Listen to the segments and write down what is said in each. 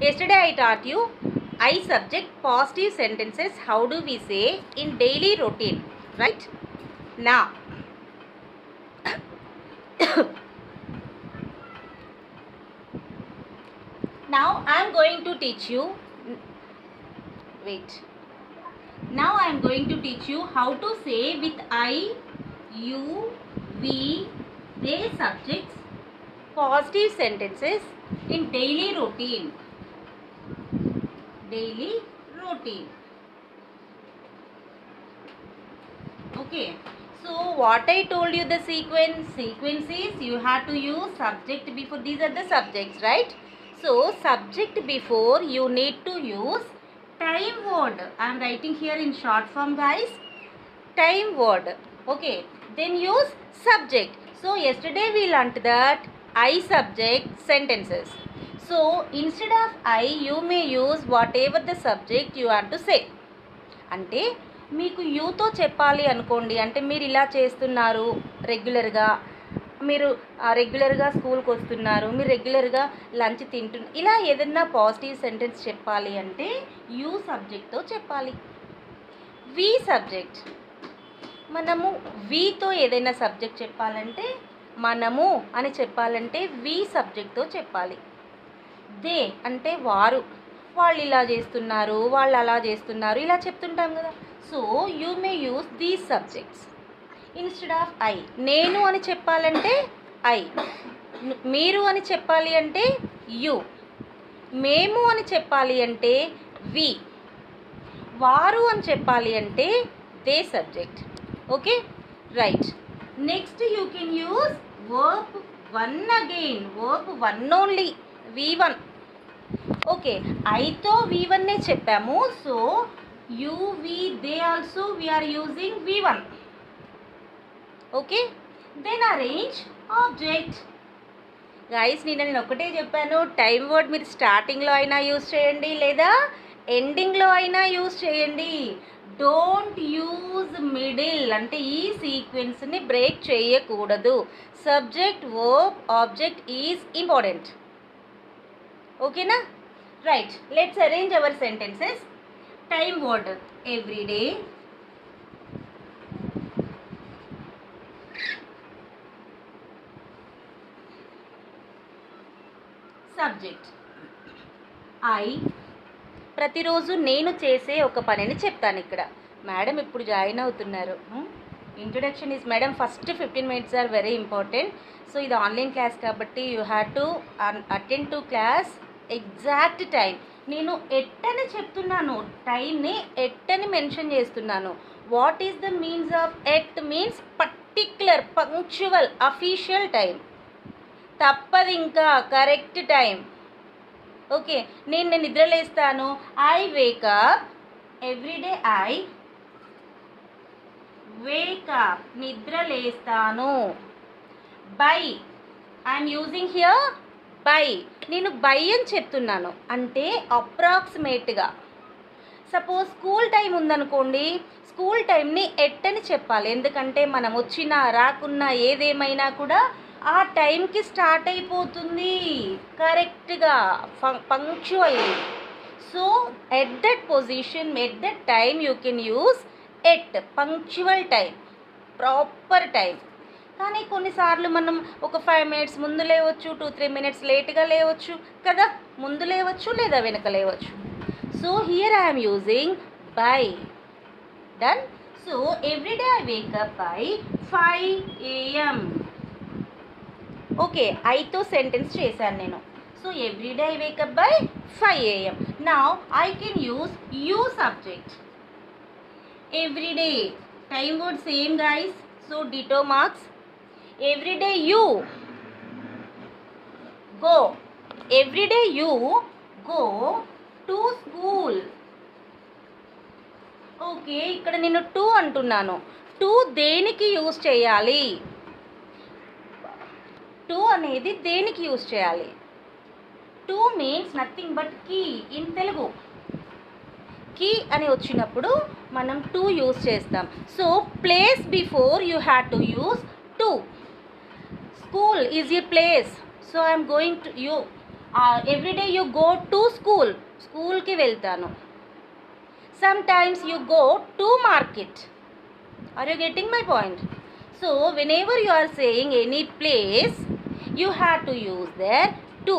Yesterday I taught you I subject positive sentences. How do we say in daily routine, right? Now, now I am going to teach you. Wait. Now I am going to teach you how to say with I, you, we, they subjects positive sentences in daily routine. Daily routine. Okay. So what I told you, the sequence is you have to use subject before. These are the subjects, right? So subject before you need to use time word. I am writing here in short form, guys. Time word. Okay. Then use subject. So yesterday we learnt that I subject sentences. So instead of I, you may use whatever the subject you want to say. అంటే మీకు యూతో చెప్పాలి అనుకోండి, అంటే మీరు ఇలా చేస్తున్నారు రెగ్యులర్గా, మీరు రెగ్యులర్గా స్కూల్కి వస్తున్నారు, మీరు రెగ్యులర్గా లంచ్ తింటున్నారు, ఇలా ఏదైనా పాజిటివ్ సెంటెన్స్ చెప్పాలి అంటే యూ సబ్జెక్ట్తో చెప్పాలి. వి సబ్జెక్ట్, మనము వీతో ఏదైనా సబ్జెక్ట్ చెప్పాలంటే, మనము అని చెప్పాలంటే వి సబ్జెక్ట్తో చెప్పాలి. దే అంటే వారు, వాళ్ళు ఇలా చేస్తున్నారు, వాళ్ళు అలా చేస్తున్నారు, ఇలా చెప్తుంటాం కదా. So you may use these subjects instead of I. నేను అని చెప్పాలంటే ఐ, మీరు అని చెప్పాలి అంటే యు, మేము అని చెప్పాలి అంటే వి, వారు అని చెప్పాలి అంటే they subject. Okay, right. Next you can use verb one again, verb one only, V1. Okay, ఐతో V1నే చెప్పాము. So you, we, they also we are using V1. Okay, then arrange object. Guys నేను ఒకటే చెప్పాను, టైం వర్డ్ మీరు స్టార్టింగ్లో అయినా use చేయండి లేదా ఎండింగ్లో అయినా యూజ్ చేయండి. డోంట్ యూజ్ మిడిల్, అంటే ఈ సీక్వెన్స్ని బ్రేక్ చేయకూడదు. Subject, verb, object is important. ఓకేనా, right. Let's arrange our sentences. Time word everyday, subject I. ప్రతిరోజు నేను చేసే ఒక పనిని చెప్తాను ఇక్కడ. మేడం ఇప్పుడు జాయిన్ అవుతున్నారు. Introduction is madam first 15 minutes are very important. So ఇది ఆన్లైన్ క్లాస్ కాబట్టి you have to attend to class exact time. నేను ఎట్టని చెప్తున్నాను, టైంని ఎట్టని మెన్షన్ చేస్తున్నాను. What is the means of at? Means particular, punctual, official time. తప్పదు ఇంకా, కరెక్ట్ టైం. ఓకే, నేను నిద్రలేస్తాను, I wake up everyday. I wake up, నిద్రలేస్తాను. By, I'm using here by. నేను బై అని చెప్తున్నాను అంటే అప్రాక్సిమేట్గా. సపోజ్ స్కూల్ టైం ఉందనుకోండి, స్కూల్ టైంని ఎట్టని చెప్పాలి. ఎందుకంటే మనం వచ్చినా రాకున్నా ఏదేమైనా కూడా ఆ టైంకి స్టార్ట్ అయిపోతుంది కరెక్ట్గా, punctual. So at that position, at that time you can use at, punctual time, proper time. కానీ కొన్నిసార్లు మనం ఒక 5 minutes ముందు లేవచ్చు, 2-3 minutes లేట్గా లేవచ్చు కదా, ముందు లేవచ్చు లేదా వెనక లేవచ్చు. So here I'm using by. Done. So everyday I wake up by 5 AM. Okay, ఐతో సెంటెన్స్ చేశాను నేను. So everyday I wake up by 5 AM. Now I can use you subject. Everyday time word same guys, so ditto marks. Everyday you go, everyday you go to school. Okay, ఇక్కడ నేను to అంటున్నాను. To దేనికి use చేయాలి? To అనేది దేనికి use చేయాలి? To means nothing but కీ in Telugu. కీ అని వచ్చినప్పుడు మనం టు యూజ్ చేస్తాం. So place before you have to use to. School is a place, so I am going to you. every day you go to school ki వెళ్తాను. Sometimes you go to market. Are you getting my point? So whenever you are saying any place, you have to use there to.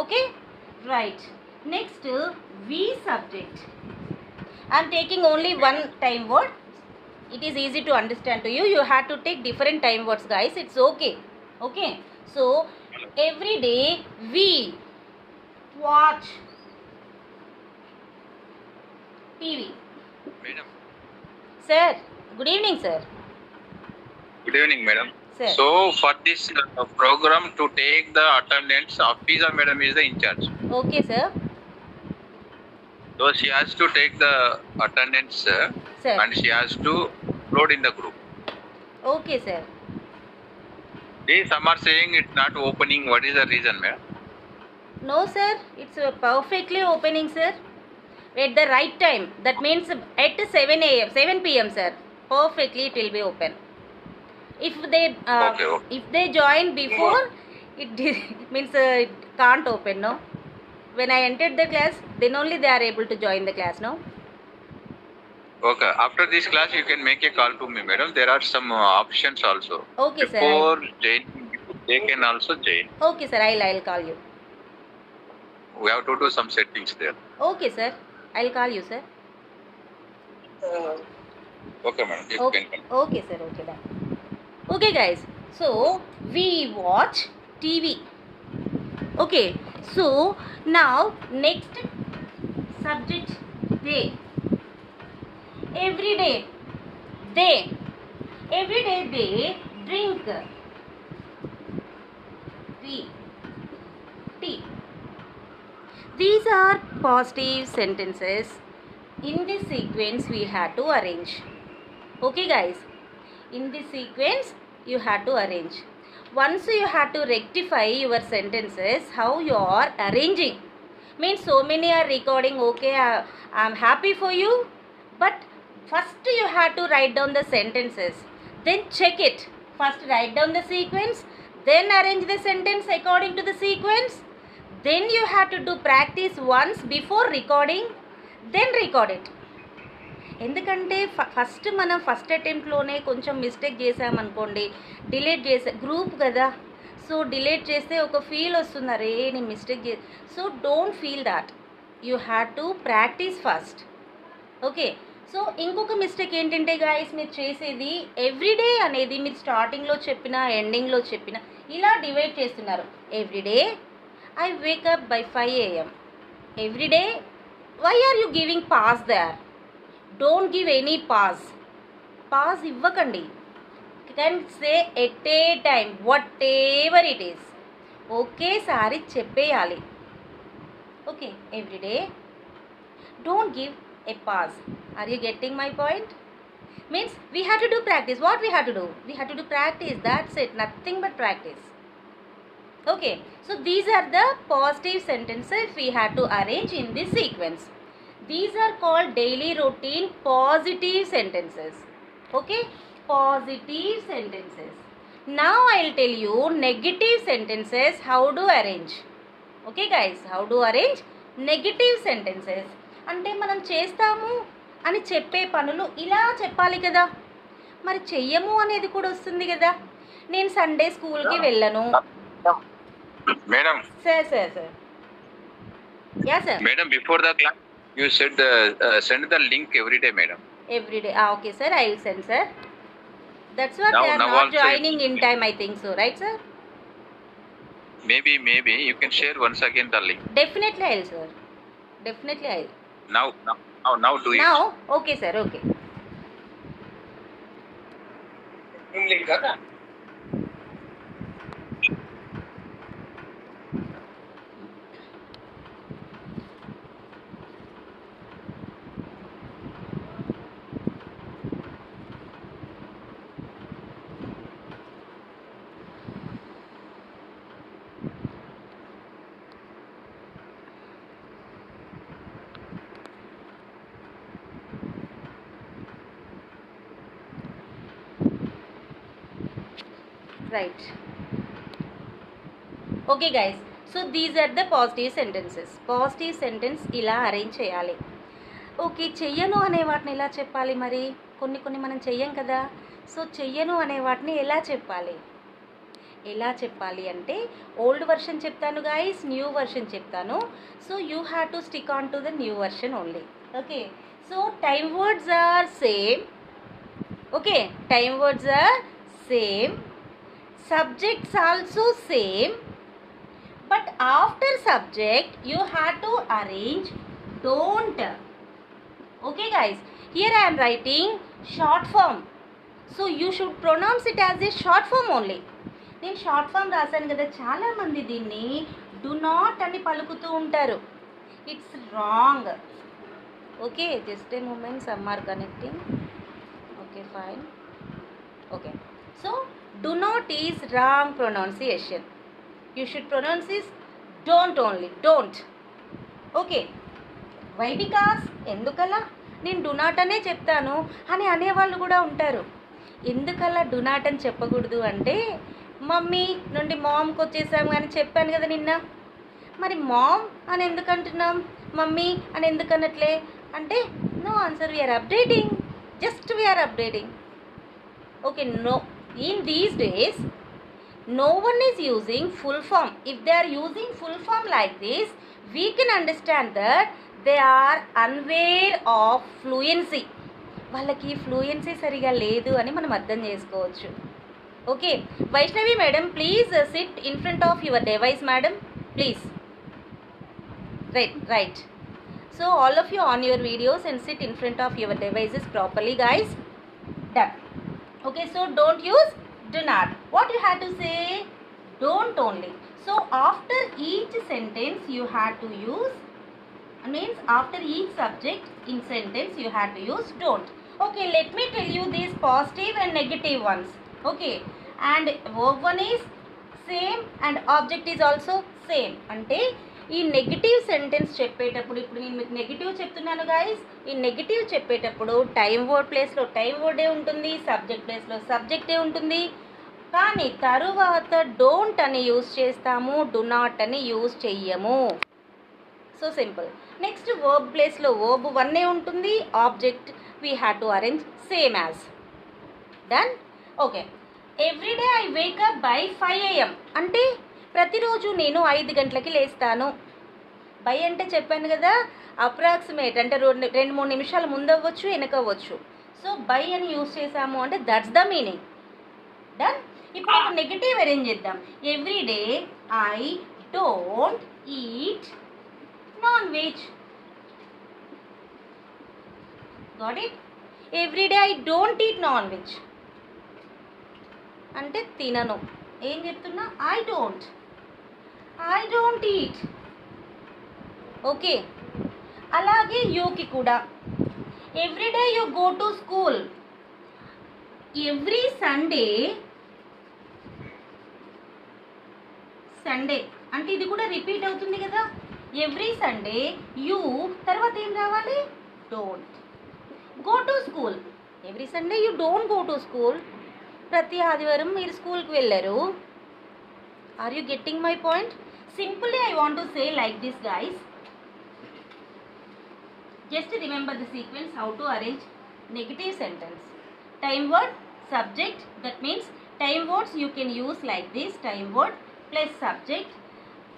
Okay, right. Next, we subject. I am taking only one time word. It is easy to understand to you. You have to take different time words, guys. It's okay. Okay, so every day we watch TV. Madam. Sir, good evening, sir. Good evening, madam. Sir. So for this program to take the attendance, Afiza madam is the in charge. Okay, sir. So she has to take the attendance Sir. and she has to upload in the group. Okay, sir. Some are saying it's not opening. What is the reason, madam? No, sir. It's perfectly opening, sir. At the right time. That means at 7 a.m., 7 p.m., sir. Perfectly it will be open. If they Okay. if they join before, it means it can't open, no. When I entered the class, then only they are able to join the class, no. Okay. After this class, you can make a call to me, madam. There are some options also. Okay, sir. Before joining, they can also join. Okay, sir. I'll call you. We have to do some settings there. Okay, sir. I'll call you, sir. Okay, madam. You Okay, can. okay, sir. Okay, done. Okay, guys. So we watch TV. Okay. So now next subject, they. Every day they drink tea. These are positive sentences. In this sequence we have to arrange. Okay, guys, in this sequence you have to arrange. Once you have to rectify your sentences, how you are arranging. Means so many are recording, okay, I'm happy for you, but first you have to write down the sentences, then check it. First write down the sequence, then arrange the sentence according to the sequence. Then you have to do practice once before recording, then record it. ఎందుకంటే first మనం first అటెంప్ట్లోనే కొంచెం mistake చేసామనుకోండి, delete చేసే group కదా, so delete చేస్తే ఒక feel వస్తుంది, అరే నేను mistake so don't feel that. You have to practice first. Okay, so ఇంకొక మిస్టేక్ ఏంటంటే గాయస్, మీరు చేసేది ఎవ్రీడే అనేది మీరు స్టార్టింగ్లో చెప్పిన ఎండింగ్లో చెప్పిన ఇలా డివైడ్ చేస్తున్నారు. Everyday I wake up by 5 AM. Everyday why are you giving pause there? Don't give any pause ఇవ్వకండి. Can say at a time whatever it is, ఒకేసారి చెప్పేయాలి. Okay, everyday don't give a pause. Are you getting my point? Means we have to do practice. What we have to do? We have to do practice. That's it. Nothing but practice. Okay, so these are the positive sentences we have to arrange in this sequence. These are called daily routine positive sentences. Okay, positive sentences. Now I will tell you negative sentences, how to arrange. Okay guys, how to arrange negative sentences. అంటే మనం చేస్తాము అని చెప్పే పనులు ఇలా చెప్పాలి కదా, మరి చెయ్యము అనేది కూడా వస్తుంది కదా. నేను సండే స్కూల్కి వెళ్ళను. Madam sir yeah sir madam, before the class you said send the link every day madam. Every day okay sir, I will send sir. That's what they are not joining in time, I think so, right sir? Maybe you can share once again the link. Definitely I will, sir. Definitely I will. Now do it. Now, okay sir, okay. Right. Okay guys, so these are the positive sentences. Positive sentence ఇలా arrange చేయాలి. Okay, చెయ్యను అనే వాటిని ఎలా చెప్పాలి మరి? కొన్ని మనం చెయ్యం కదా. సో చెయ్యను అనే వాటిని ఎలా చెప్పాలి? ఎలా చెప్పాలి అంటే ఓల్డ్ వర్షన్ చెప్తాను గైస్, న్యూ వర్షన్ చెప్తాను. So you have to stick on to the new version only. Okay, so time words are same. Okay, time words are same, subjects also same, but after subject you have to arrange don't. Okay guys, here I am writing short form, so you should pronounce it as a short form only. నేను short form రాశాను కదా, చాలామంది దీన్ని do not అని పలుకుతూ ఉంటారు. It's wrong. Okay, just a moment, some are connecting. Okay fine. Okay, so do not is wrong pronunciation. You should pronounce this don't only, don't. Okay, why? Because ఎందుకలా నేను do not అనే చెప్తాను అని అనేవాళ్ళు కూడా ఉంటారు. ఎందుకలా do not అని చెప్పకూడదు అంటే, మమ్మీ నుండి మామ్కి వచ్చేసాము అని చెప్పాను కదా నిన్న. మరి మామ్ అని ఎందుకు అంటున్నాం, మమ్మీ అని ఎందుకు అనట్లే అంటే, no answer, we are updating, just we are updating. Okay, no. In these days, no one is using full form. If they are using full form like this, we can understand that they are unaware of fluency. వాళ్ళకి fluency సరిగా లేదు అని మనం అర్థం చేసుకోవచ్చు. Okay, Vaishnavi madam, please SIT in front of your device madam, please. Right. So all of you on your videos and sit in front of your devices properly guys. Done. Okay, so don't use do not. What you have to say? Don't only. So after each sentence you have to use, means after each subject in sentence you have to use don't. Okay, let me tell you these positive and negative ones. Okay, and verb one is same and object is also same. అంటే ఈ negative sentence చెప్పేటప్పుడు, ఇప్పుడు నేను మీకు negative చెప్తున్నాను guys, ఈ negative చెప్పేటప్పుడు time word ప్లేస్లో టైం వర్డే ఉంటుంది, సబ్జెక్ట్ ప్లేస్లో సబ్జెక్టే ఉంటుంది. కానీ తరువాత డోంట్ అని యూజ్ చేస్తాము, డు నాట్ అని యూజ్ చెయ్యము. So simple. నెక్స్ట్ వర్బ్ ప్లేస్లో వర్బ్ వన్నే ఉంటుంది, object we have to arrange same as. Done. Okay, everyday I wake up by 5 AM అంటే ప్రతిరోజు నేను 5 గంటలకి లేస్తాను. బై అంటే చెప్పాను కదా, అప్రాక్సిమేట్ అంటే 2-3 నిమిషాలు ముందు అవ్వచ్చు, వెనక అవ్వచ్చు. సో బై అని యూజ్ చేసాము అంటే దట్స్ ద మీనింగ్. డన్. ఇప్పుడు ఒక నెగిటివ్ అరేంజ్ చేద్దాం. Everyday I don't eat non veg. Got it? Everyday I don't eat non veg అంటే తినను. ఏం చెప్తున్నా? I don't eat. ఓకే, అలాగే యూకి కూడా everyday you go to school. Every Sunday అంటే ఇది కూడా రిపీట్ అవుతుంది కదా. ఎవ్రీ సండే యూ తర్వాత ఏం రావాలి? Don't go to school. Every Sunday you don't go to school. ప్రతి ఆదివారం మీరు స్కూల్కి వెళ్ళరు. Are you getting my point? Simply I want to say like this guys. Just remember the sequence, how to arrange negative sentence. Time word, subject, that means time words you can use like this, time word plus subject.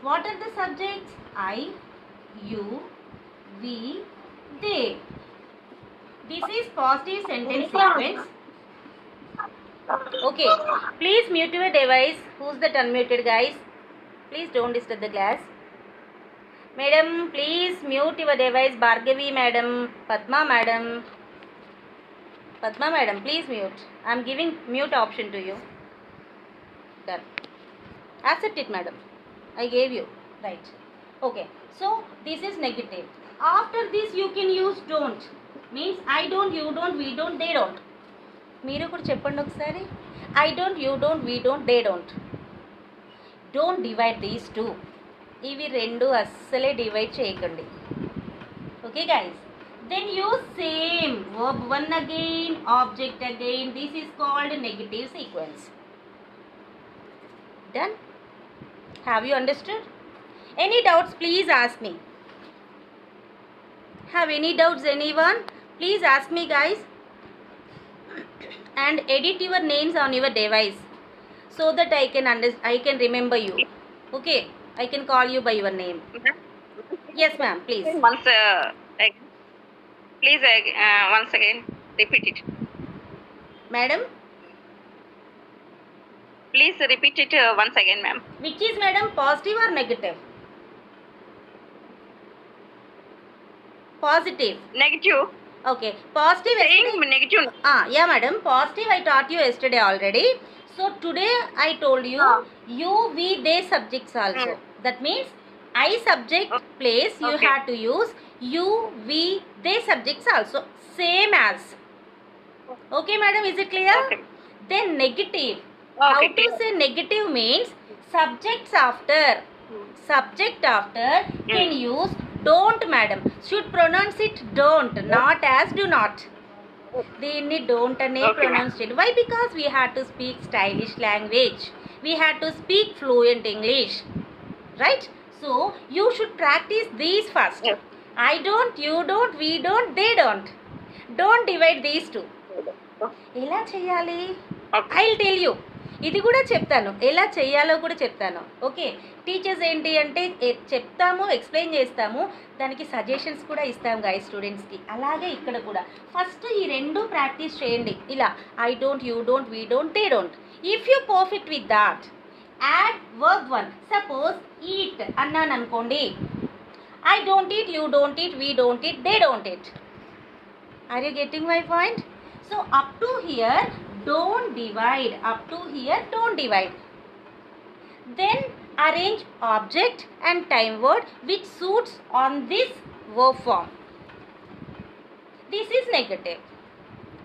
What are the subjects? I, you, we, they. This is positive sentence sequence. Okay, please mute your device. Who's that unmuted guys? Please don't disturb the class. Madam, please mute your device. Bhargavi madam, Padma madam, please mute. I am giving mute option to you. Done. Accept it madam. I gave you. Right. Okay. So this is negative. After this you can use don't. Means I don't, you don't, we don't, they don't. మీరు కూడా చెప్పండి ఒకసారి. I don't, you don't, we don't, they don't. Don't divide these two. ఇవి రెండు అస్సలే divide చేయకండి. Okay guys, then use same verb one again, object again. This is called negative sequence. Done. Have you understood? Any doubts, please ask me. Have any doubts, anyone? Please ask me, guys. And edit your names on your device so that I can remember you. Okay, I can call you by your name. Yes, ma'am, please. Once again repeat it. Madam, Please repeat it once again, ma'am. which is, madam, positive or negative? Positive. Negative. Okay, positive. Saying negative. Yeah, madam, positive I taught you yesterday already. So today I told you you, we, they subjects also. That means I subject place you Okay. have to use you, we, they subjects also. Same as. Okay, madam, is it clear? Okay. Then negative. How Okay. to say negative means subjects after. Subject after can use don't, madam. Should pronounce it don't, not as do not. దీన్ని don't అనే Okay, pronounce చేయండి. Why? Because we had to speak stylish language. We had to speak fluent English. Right? So you should practice these first. Yes. I don't, you don't, we don't, they don't. Don't divide these two. ఎలా చేయాలి? Okay. I will tell you. ఇది కూడా చెప్తాను, ఎలా చేయాలో కూడా చెప్తాను. Okay, teachers ఏంటి అంటే చెప్తాము, ఎక్స్ప్లెయిన్ చేస్తాము, దానికి సజెషన్స్ కూడా ఇస్తాం గైస్ స్టూడెంట్స్కి. అలాగే ఇక్కడ కూడా ఫస్ట్ ఈ రెండు ప్రాక్టీస్ చేయండి. ఇలా I don't, you don't, we don't, they don't. If you perfect with that, add verb one. Suppose eat అన్నాను అనుకోండి, I don't eat, you don't eat, we don't eat, they don't eat. Are you getting my point? So up to here don't divide, up to here don't divide. Then arrange object and time word which suits on this verb form. This is negative.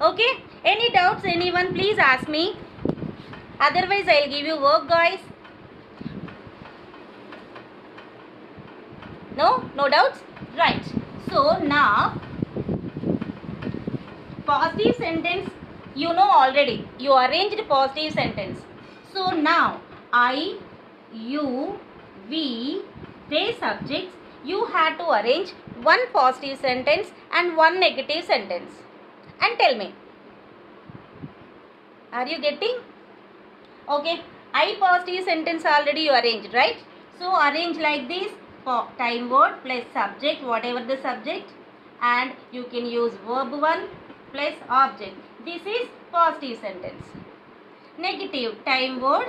Okay, any doubts, anyone, please ask me, otherwise I'll give you work, guys. No doubts, right? So now positive sentence you know already, you arranged positive sentence. So now I, you, we, they subjects, you had to arrange one positive sentence and one negative sentence and tell me, are you getting? Okay, I positive sentence already you arranged, right? So arrange like this, time word plus subject, whatever the subject, and you can use verb one plus object. This is positive sentence. Negative, time word,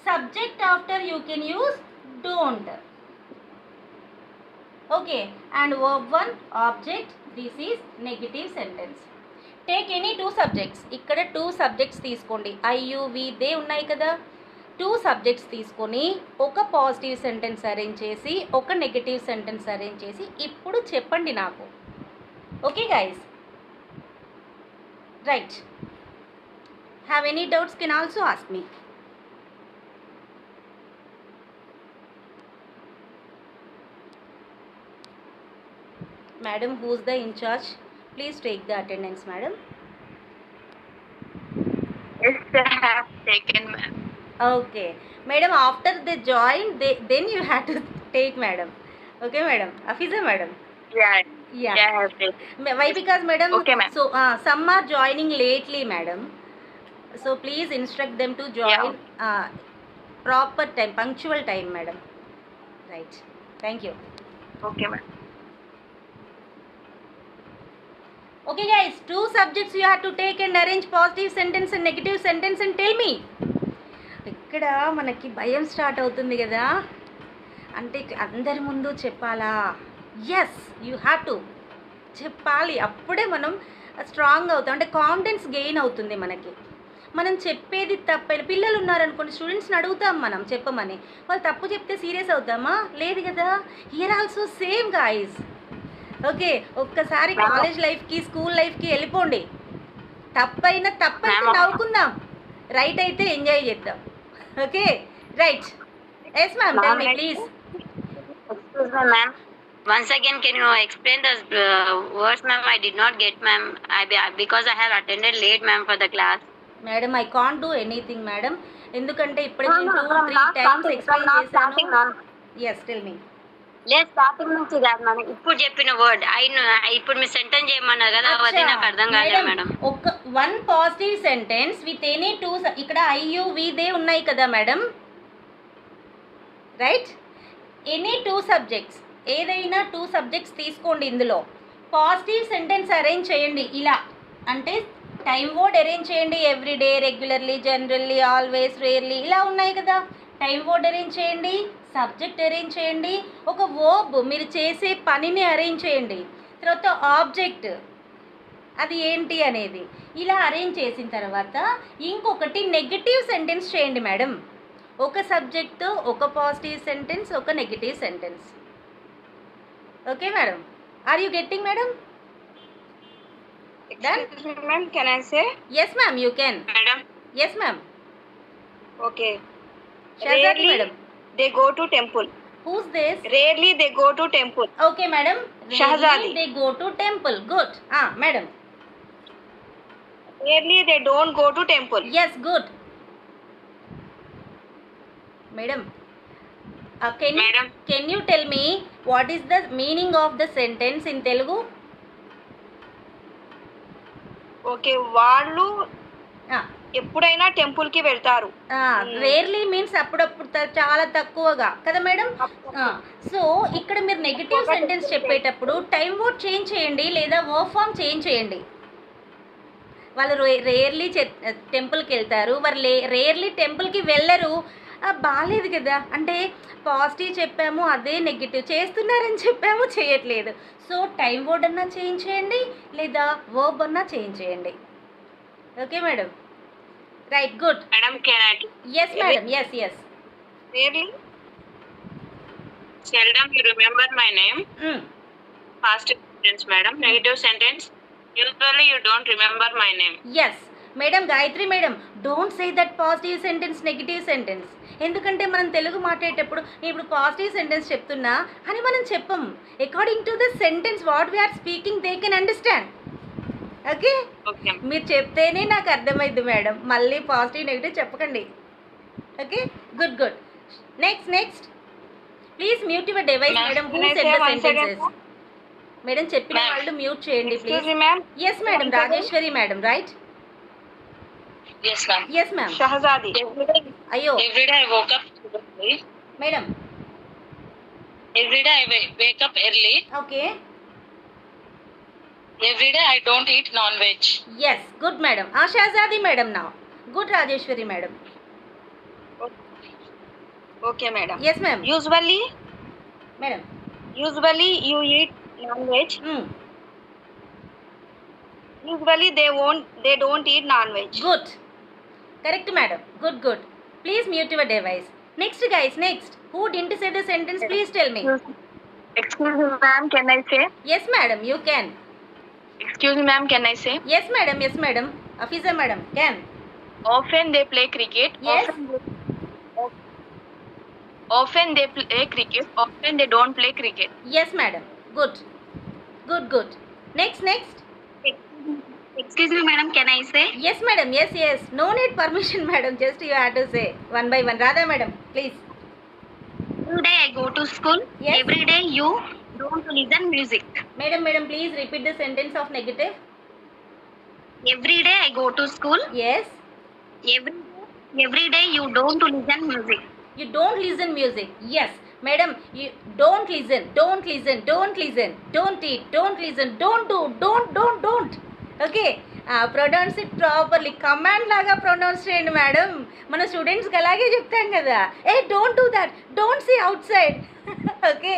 subject after you can use don't. Okay, and verb one, object. This is negative sentence. Take any two subjects. ఇక్కడ two subjects తీసుకోండి. I, you, we, they ఉన్నాయి కదా. two subjects తీసుకొని ఒక positive sentence arrange చేసి ఒక negative sentence arrange చేసి ఇప్పుడు చెప్పండి నాకు. Okay guys, right? Have any doubts can also ask me. Madam, who's the in charge? Please take the attendance, madam. Yes, I have taken, ma'am. Okay, madam, after they join, then you have to take, madam. Okay, madam. Afiza, madam. Yeah. Yeah. Yeah, I have taken. Why? Because, madam, Okay, ma'am. so some are joining lately, madam. So please instruct them to join proper time, punctual time, madam. Right. Thank you. Okay, ma'am. Okay, guys, two subjects you have to take and arrange positive sentence and negative sentence and tell me. ఇక్కడ మనకి భయం start అవుతుంది కదా, అంటే అందరి ముందు చెప్పాలా? Yes, you have to చెప్పాలి, అప్పుడే మనం స్ట్రాంగ్ అవుతాం, అంటే కాన్ఫిడెన్స్ గెయిన్ అవుతుంది మనకి. మనం చెప్పేది తప్పైన పిల్లలు ఉన్నారనుకోండి, స్టూడెంట్స్ని అడుగుతాం మనం చెప్పమని, వాళ్ళు తప్పు చెప్తే సీరియస్ అవుతామా? లేదు కదా. Here also same guys. Okay, ఒక్కసారి కాలేజ్ లైఫ్కి స్కూల్ లైఫ్కి వెళ్ళిపోండి, తప్పైతే నవ్వుకుందాం, రైట్ అయితే ఎంజాయ్ చేద్దాం. Okay, right. Yes ma'am, tell me please. Excuse me, ma'am. Once again, can you explain the words, ma'am? I did not get, ma'am. Because I have attended late, ma'am, for the class. Madam, I can't do anything madam, ఎందుకంటే ఇప్పుడే నేను 2-3 times explain చేశాను. Yes tell me. లేదు starting నుంచి కాదు madam, ఇప్పుడు చెప్పిన word ఇప్పుడు మీరు సెంటెన్స్ చేయమన్నారు కదా, అది నాకు అర్థం కాలేదు మేడం. ఒక one positive sentence with any two, ఇక్కడ ఐయు వి దే ఉన్నాయి కదా madam, right? Any two subjects, ఏదైనా టూ సబ్జెక్ట్స్ తీసుకోండి, ఇందులో పాజిటివ్ సెంటెన్స్ అరేంజ్ చేయండి ఇలా. అంటే టైం వర్డ్ అరేంజ్ చేయండి, everyday, regularly, generally, always, rarely, ఇలా ఉన్నాయి కదా. టైం వర్డ్ అరేంజ్ చేయండి, సబ్జెక్ట్ అరేంజ్ చేయండి, ఒక వర్బ్ మీరు చేసే పనిని అరేంజ్ చేయండి, తర్వాత ఆబ్జెక్ట్ అది ఏంటి అనేది ఇలా అరేంజ్ చేసిన తర్వాత ఇంకొకటి నెగటివ్ సెంటెన్స్ చేయండి మేడం. ఒక సబ్జెక్ట్, ఒక పాజిటివ్ సెంటెన్స్, ఒక negative sentence. Okay madam, are you getting madam? Done? Excuse me, ma'am, can I say? Yes ma'am, you can. Madam Yes ma'am. Okay. Shahzadi Rarely madam. they go to temple. Who's this? Rarely they go to temple. Okay madam. Shahzadi. Rarely they go to temple. Good. Madam. Rarely they don't go to temple. Yes, good. Madam. Madam. Can you tell me what is the meaning of the sentence in Telugu? Okay, వాళ్ళు Ah. ఎప్పుడైనా temple కి వెళ్తారు. Rarely means అప్పుడప్పుడు చాలా తక్కువగా కదా madam. So ఇక్కడ మీరు నెగిటివ్ సెంటెన్స్ చెప్పేటప్పుడు టైం వర్డ్ చేంజ్ చేయండి లేదా వర్బ్ ఫామ్ చేంజ్ చేయండి. వాళ్ళు రేర్లీ టెంపుల్కి వెళ్తారు, వాళ్ళు రేర్లీ టెంపుల్కి వెళ్ళరు, బాగాలేదు కదా. అంటే పాజిటివ్ చెప్పాము, అదే నెగిటివ్ చేస్తున్నారని చెప్పాము, చేయట్లేదు. సో టైం వర్డ్ అన్నా చేంజ్ చేయండి లేదా వర్బ్ అన్నా చేంజ్ చేయండి. Okay madam, right, good. Madam can I yes madam, yes yes. Rarely seldom you remember my name. Positive sentence madam. Negative sentence, usually you don't remember my name. Yes madam, Gayatri madam, don't say that positive sentence, negative sentence. ఎందుకంటే మనం తెలుగు మాట్లాడేటప్పుడు నేను ఇప్పుడు positive sentence చెప్తున్నా అని మనం చెప్పం. According to the sentence what we are speaking they can understand. Okay, Okay. మీరు చెప్తేనే నాకు అర్థమైంది మేడం, మళ్ళీ పాజిటివ్ నెగిటివ్ చెప్పకండి. Okay, good good. Next please mute your device madam. Who Can I said say the once again, sentences? Madam చెప్పిన Ma'am. వాళ్ళు mute చేయండి excuse please. me, ma'am. Yes madam, Once again. Rajeshwari madam, right? Yes ma'am. Yes ma'am. Shahzadi. అయ్యో Every day I woke up early. Madam, Every day I wake up early. Okay, Every day I don't eat non-veg. Yes, good madam. Shahzadi madam నా, good Rajeshwari madam. Okay madam. Yes ma'am. Usually madam, you eat non-veg. Usually they don't eat non-veg. Good, correct madam, good good. Please mute your device. Next guys, next who didn't say the sentence please tell me. Excuse me, ma'am, can I say? Yes madam, you can. Excuse me, ma'am, can I say? Yes madam, yes madam. Afiza madam can. Often they play cricket. Yes. Often they play cricket. Often they don't play cricket. Yes madam, good good good. Next. Excuse me madam, can I say? Yes madam, yes yes. No need permission madam, just you have to say one by one. Radha madam please. Every day I go to school. Yes. Every day you don't listen music. Madam please repeat the sentence of negative. Every day I go to school. Yes. Every day you don't listen music. You don't listen music. Yes madam, you don't listen, don't eat, don't listen, don't. Okay, pronounce it properly. Command laga pronounce చేయండి madam. మన స్టూడెంట్స్కి అలాగే చెప్తాం కదా, ఏ don't do that, don't see outside. Okay,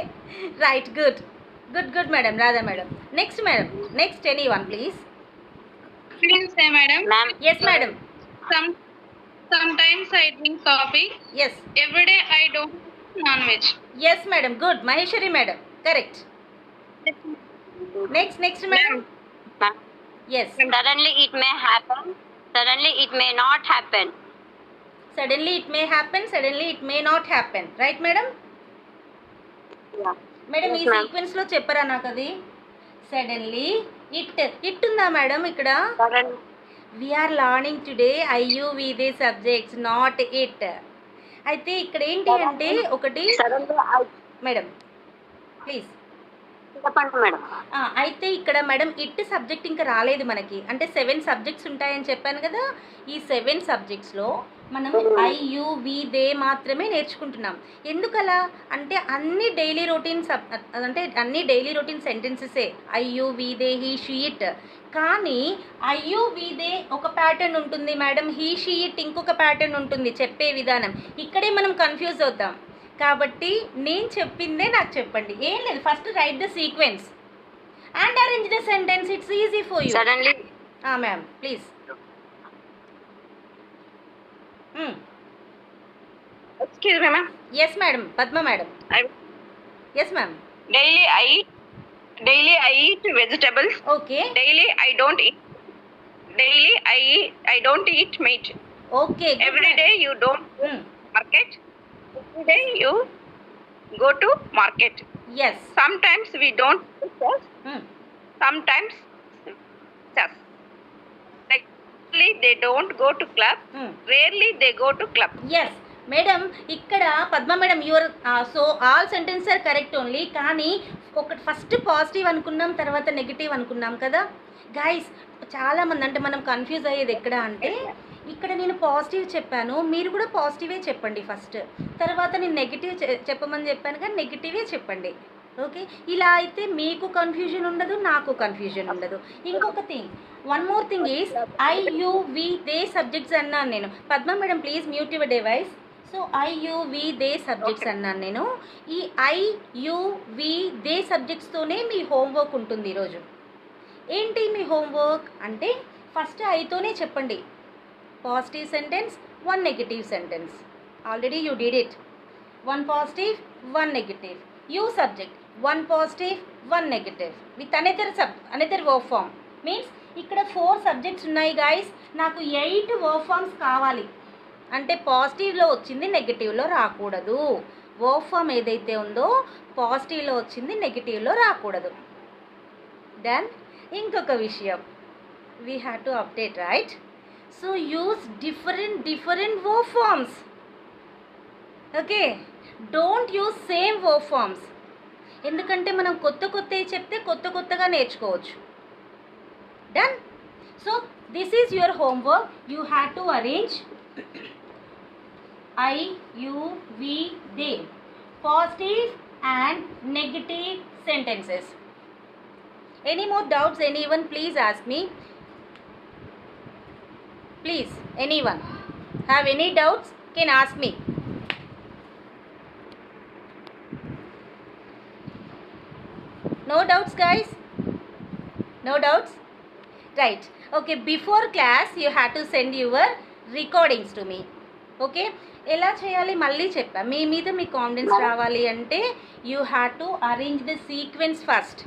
right, good madam. Radha madam. Next madam, next any one please. Can say madam? Ma'am. Yes madam. Sometimes I drink coffee. Yes Every day I don't eat non-veg. Yes madam, good. Maheshwari madam, correct. Next madam. Ma'am. Yes. Suddenly it may happen. Suddenly it may not happen. Suddenly it may happen, suddenly it may not happen. Right madam? Yeah. Madam ఈ Yes, ma'am. Sequence లో చెప్పరా నాకు అది. Suddenly it ఉందా madam ఇక్కడ? Suddenly. We are learning today IUVD subjects, not it. అయితే ఇక్కడ ఏంటి అంటే ఒకటి సడన్గా మేడం ప్లీజ్ చెప్పండి మేడం. అయితే ఇక్కడ మేడం ఇట్ సబ్జెక్ట్ ఇంకా రాలేదు మనకి. అంటే 7 సబ్జెక్ట్స్ ఉంటాయని చెప్పాను కదా. ఈ 7 సబ్జెక్ట్స్లో మనం ఐ యు వి దే మాత్రమే నేర్చుకుంటున్నాం. ఎందుకలా అంటే అన్ని డైలీ రొటీన్ అంటే అన్ని డైలీ రొటీన్ సెంటెన్సెసే I you we they he she it. కానీ ఐ యు వి దే ఒక ప్యాటర్న్ ఉంటుంది మేడం, హీ షీ ఇట్ ఇంకొక ప్యాటర్న్ ఉంటుంది చెప్పే విధానం. ఇక్కడే మనం కన్ఫ్యూజ్ అవుతాం. కాబట్టి నేను చెప్పిందే నాకు చెప్పండి. ఏం లేదు, first write the sequence and arrange the sentence. It's easy for you. Suddenly ma'am please. Excuse me, ma'am. Yes madam, Padma madam. Yes ma'am. Daily I eat vegetables. Okay Daily I don't eat. Daily I don't eat meat. Okay. Every day you don't market. Every day you go to market. Yes. Sometimes we don't do chess. Sometimes chess. Like they don't go to club. Rarely they go to club. Yes madam. ఇక్కడ Padma madam your so all sentence are correct only. కానీ ఒకటి first positive అనుకున్నాం, తర్వాత negative అనుకున్నాం కదా guys. చాలామంది అంటే మనం కన్ఫ్యూజ్ అయ్యేది ఎక్కడ అంటే ఇక్కడ నేను పాజిటివ్ చెప్పాను, మీరు కూడా పాజిటివే చెప్పండి ఫస్ట్. తర్వాత నేను నెగిటివ్ చెప్పమని చెప్పాను కానీ నెగిటివే చెప్పండి. ఓకే, ఇలా అయితే మీకు కన్ఫ్యూజన్ ఉండదు, నాకు కన్ఫ్యూజన్ ఉండదు. ఇంకొక thing, one more thing is I you we they subjects అన్నాను నేను. Padma madam please mute your device. So I you we they subjects అన్నాను నేను. ఈ ఐ యు వి దే సబ్జెక్ట్స్తోనే మీ హోంవర్క్ ఉంటుంది ఈరోజు. ఏంటి మీ హోంవర్క్ అంటే ఫస్ట్ ఐతోనే చెప్పండి. Positive sentence, 1 negative sentence. Already you did it. 1 positive 1 negative. You subject 1 positive 1 negative with another verb form. Means ఇక్కడ 4 సబ్జెక్ట్స్ ఉన్నాయి గాయస్. నాకు 8 వర్బ్ ఫామ్స్ కావాలి. అంటే పాజిటివ్లో వచ్చింది నెగిటివ్లో రాకూడదు. వర్బ్ ఫామ్ ఏదైతే ఉందో పాజిటివ్లో వచ్చింది నెగిటివ్లో రాకూడదు. దెన్ ఇంకొక విషయం, we have to update right. So use different verb forms. Okay, don't use same verb forms. ఎందుకంటే మనం కొత్తవి చెప్తే కొత్తగా నేర్చుకోవచ్చు. Done. So this is your homework. You have to arrange I, you, we, they. Positive and negative sentences. Any more doubts? Anyone please ask me. Please, anyone have any doubts can ask me. No doubts guys? No doubts? Right. Okay, before class you have to send your recordings to me. Okay, ఎలా చేయాలి మళ్ళీ చెప్పా. మీ మీద మీ confidence రావాలి అంటే you have to arrange the sequence first.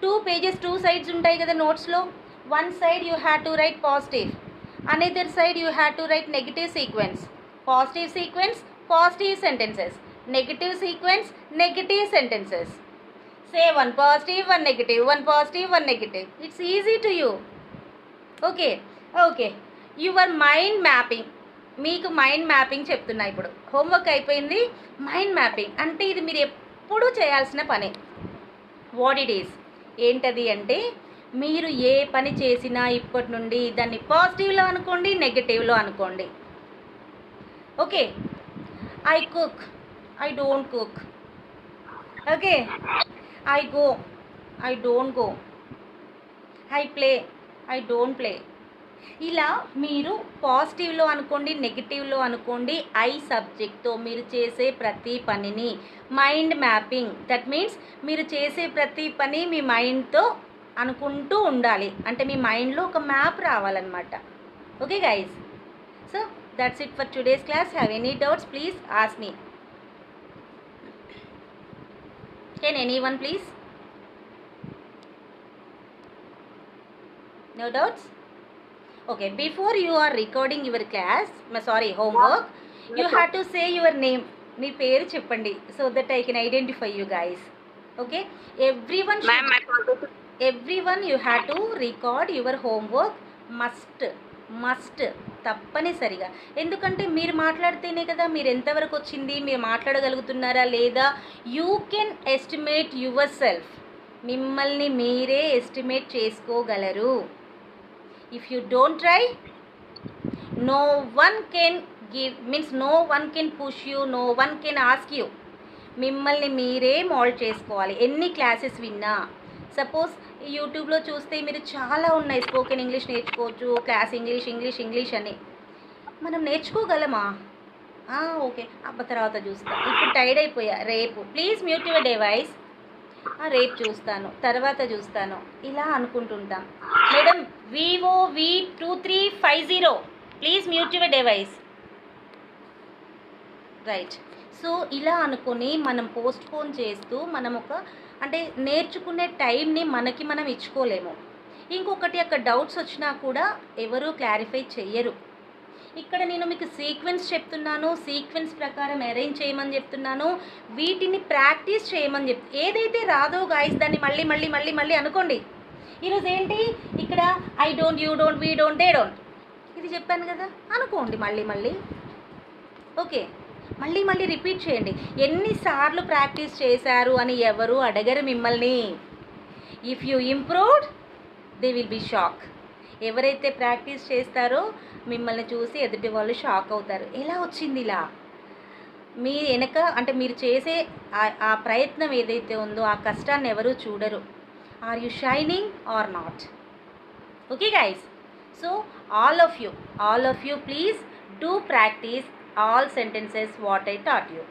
2 pages 2 sides ఉంటాయి కదా నోట్స్లో. 1 side you have to right positive, another side you have to right negative sequence. Positive sequence positive sentences, negative sequence negative sentences. Say 1 positive 1 negative, 1 positive 1 negative. It's easy to you. Okay okay, your mind mapping. మీకు mind mapping చెప్తున్నా ఇప్పుడు. Homework అయిపోయింది. Mind mapping అంటే ఇది మీరు ఎప్పుడూ చేయాల్సిన పని. వాట్ ఇట్ ఈస్ ఏంటది అంటే మీరు ఏ పని చేసినా ఇప్పటి నుండి దాన్ని పాజిటివ్లో అనుకోండి, నెగటివ్లో అనుకోండి. Okay, I cook I don't cook. Okay, I go I don't go. I play I don't play. ఇలా మీరు పాజిటివ్లో అనుకోండి, నెగిటివ్లో అనుకోండి, ఐ సబ్జెక్ట్తో మీరు చేసే ప్రతి పనిని మైండ్ మ్యాపింగ్. దట్ మీన్స్ మీరు చేసే ప్రతి పని మీ మైండ్తో అనుకుంటూ ఉండాలి. అంటే మీ మైండ్లో ఒక మ్యాప్ రావాలన్నమాట. Okay guys, so that's it for today's class. Have any doubts please ask me. Can anyone please? No doubts? Okay, before you are recording your class, homework, you have to say your name. మీ పేరు చెప్పండి, so that I can identify you guys. Okay, everyone should, Ma'am, everyone you have to record your homework must. Must, తప్పనిసరిగా. ఎందుకంటే మీరు మాట్లాడితేనే కదా మీరు ఎంతవరకు వచ్చింది, మీరు మాట్లాడగలుగుతున్నారా లేదా. You can estimate yourself, మిమ్మల్ని మీరే ఎస్టిమేట్ చేసుకోగలరు. If you don't try, no one can give, means no one can push you, no one can ask you. మిమ్మల్ని మీరే మోల్డ్ చేసుకోవాలి. ఎన్ని క్లాసెస్ విన్నా, సపోజ్ యూట్యూబ్లో చూస్తే మీరు చాలా ఉన్నాయి, స్పోకెన్ ఇంగ్లీష్ నేర్చుకోవచ్చు, క్లాస్ ఇంగ్లీష్ అని. మనం నేర్చుకోగలమా? ఓకే అబ్బ తర్వాత చూస్తా, ఇప్పుడు టైర్డ్ అయిపోయా, రేపు ప్లీజ్ మ్యూట్ యువర్ డివైస్, రేపు చూస్తాను, తర్వాత చూస్తాను, ఇలా అనుకుంటుంటాం. Madam Vivo V2350, please mute your device. Right. So ఇలా అనుకుని మనం పోస్ట్పోన్ చేస్తూ మనం అంటే నేర్చుకునే టైంని మనకి మనం ఇచ్చుకోలేము. ఇంకొకటి, అక్కడ డౌట్స్ వచ్చినా కూడా ఎవరూ క్లారిఫై చెయ్యరు. ఇక్కడ నేను మీకు సీక్వెన్స్ చెప్తున్నాను, సీక్వెన్స్ ప్రకారం అరేంజ్ చేయమని చెప్తున్నాను, వీటిని ప్రాక్టీస్ చేయమని ఏదైతే రాదో గాయస్ దాన్ని మళ్ళీ మళ్ళీ మళ్ళీ మళ్ళీ అనుకోండి. ఈరోజు ఏంటి ఇక్కడ I don't, you don't, we don't, they don't, ఇది చెప్పాను కదా, అనుకోండి మళ్ళీ మళ్ళీ. ఓకే, మళ్ళీ మళ్ళీ రిపీట్ చేయండి. ఎన్నిసార్లు ప్రాక్టీస్ చేశారు అని ఎవరు అడగరు మిమ్మల్ని. If you improved they will be shock. ఎవరైతే ప్రాక్టీస్ చేస్తారో మిమ్మల్ని చూసి ఎదుటి వాళ్ళు షాక్ అవుతారు. ఎలా వచ్చింది ఇలా? మీ వెనక అంటే మీరు చేసే ఆ ప్రయత్నం ఏదైతే ఉందో ఆ కష్టాన్ని ఎవరు చూడరు. Are you shining or not? Okay guys, so all of you please do practice all sentences what I taught you.